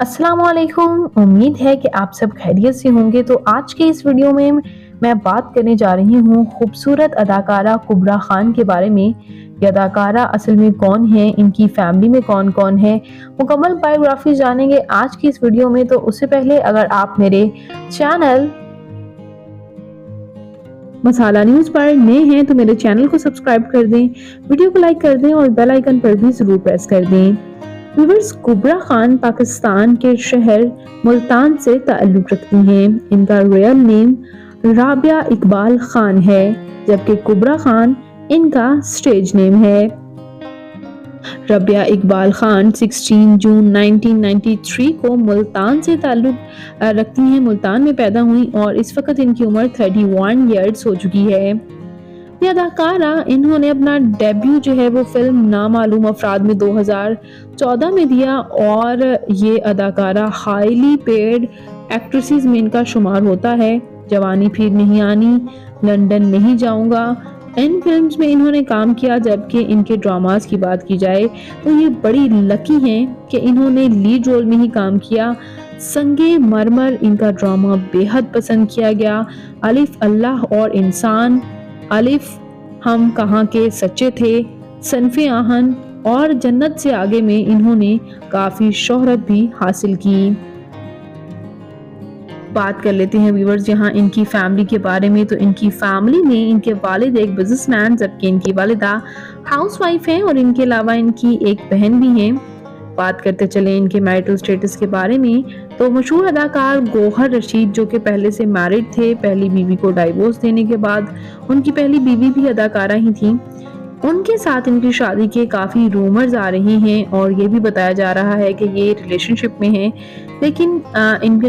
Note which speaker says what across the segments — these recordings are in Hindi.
Speaker 1: अस्सलाम वालेकुम। उम्मीद है कि आप सब खैरियत से होंगे। तो आज के इस वीडियो में मैं बात करने जा रही हूँ खूबसूरत अदाकारा कुबरा खान के बारे में। ये अदाकारा असल में कौन है, इनकी फैमिली में कौन कौन है, मुकम्मल बायोग्राफी जानेंगे आज की इस वीडियो में। तो उससे पहले अगर आप मेरे चैनल मसाला न्यूज़ पर नए हैं तो मेरे चैनल को सब्सक्राइब कर दें, वीडियो को लाइक कर दें और बेल आइकन पर भी ज़रूर प्रेस कर दें। व्यूअर्स, कुबरा खान पाकिस्तान के शहर मुल्तान से ताल्लुक़ रखती हैं। इनका रियल नेम राबिया इकबाल खान है, जबकि कुबरा खान इनका स्टेज नेम है। रबिया इकबाल खान 16 जून 1993 को मुल्तान से ताल्लुक़ रखती हैं। मुल्तान में पैदा हुई और इस वक्त इनकी उम्र 31 ईयर्स हो चुकी है। ये अदाकारा इन्होंने अपना डेब्यू जो है वो फिल्म नामालूम अफराद में 2014 में दिया और ये अदाकारा हाईली पेड एक्ट्रेसेस में इनका शुमार होता है। जवानी फिर नहीं आनी, लंदन नहीं जाऊंगा, इन फिल्म्स में इन्होंने काम किया। जबकि इनके ड्रामास की बात की जाए तो ये बड़ी लकी हैं कि इन्होंने लीड रोल में ही काम किया। संगे मरमर इनका ड्रामा बेहद पसंद किया गया। अलिफ अल्लाह और इंसान, अलिफ हम कहाँ के सच्चे थे, सनफे आहन और जन्नत से आगे में इन्होंने काफी शोहरत भी हासिल की। बात कर लेते हैं व्यूअर्स यहाँ इनकी फैमिली के बारे में। तो इनकी फैमिली में इनके वालिद एक बिजनेसमैन, जबकि इनकी वालिदा हाउसवाइफ हैं और इनके अलावा इनकी एक बहन भी है। बात करते चले इनके मैरिटल स्टेटस के बारे में। तो मशहूर अदाकार गौहर रशीद जो कि पहले से मैरिड थे, पहली बीवी को डाइवोर्स देने के बाद उनकी पहली बीवी भी अदाकारा ही थी। उनके साथ इनकी शादी के काफ़ी रूमर्स आ रहे हैं और ये भी बताया जा रहा है कि ये रिलेशनशिप में हैं, लेकिन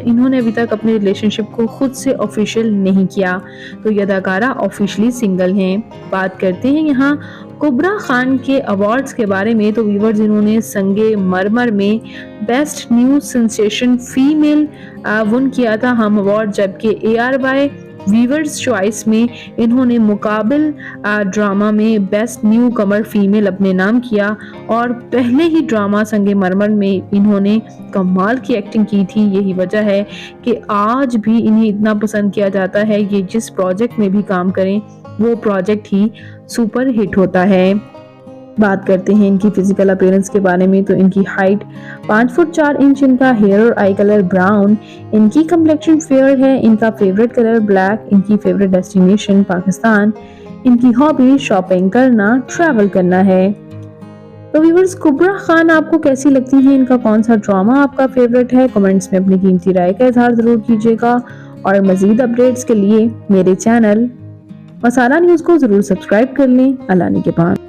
Speaker 1: इन्होंने अभी तक अपने रिलेशनशिप को खुद से ऑफिशियल नहीं किया। तो ये अदाकारा ऑफिशियली सिंगल हैं। बात करते हैं यहाँ कुबरा खान के अवार्ड्स के बारे में। तो व्यूअर्स, इन्होंने संगे मरमर में best new sensation female win किया था हम अवार्ड, जबकि ARY वीवर्स चॉइस में इन्होंने मुकाबिल ड्रामा में बेस्ट न्यू कमर फीमेल अपने नाम किया। और पहले ही ड्रामा संगे मरमर में इन्होंने कमाल की एक्टिंग की थी। यही वजह है कि आज भी इन्हें इतना पसंद किया जाता है। ये जिस प्रोजेक्ट में भी काम करें वो प्रोजेक्ट ही सुपर हिट होता है। बात करते हैं इनकी फिजिकल अपीयरेंस के बारे में। तो इनकी हाइट 5 फुट 4 इंच, इनका हेयर और आई कलर ब्राउन, इनकी कम्प्लेक्शन फेयर है, इनका फेवरेट कलर ब्लैक, इनकी फेवरेट डेस्टिनेशन पाकिस्तान, इनकी हॉबी शॉपिंग करना, ट्रैवल करना है। तो व्यूअर्स, कुबरा खान आपको कैसी लगती है, इनका कौन सा ड्रामा आपका फेवरेट है, कमेंट्स में अपनी कीमती राय का इजहार जरूर कीजिएगा। और मजीद अपडेट्स के लिए मेरे चैनल मसाला न्यूज़ को जरूर सब्सक्राइब कर लें। अल्लाह के पास।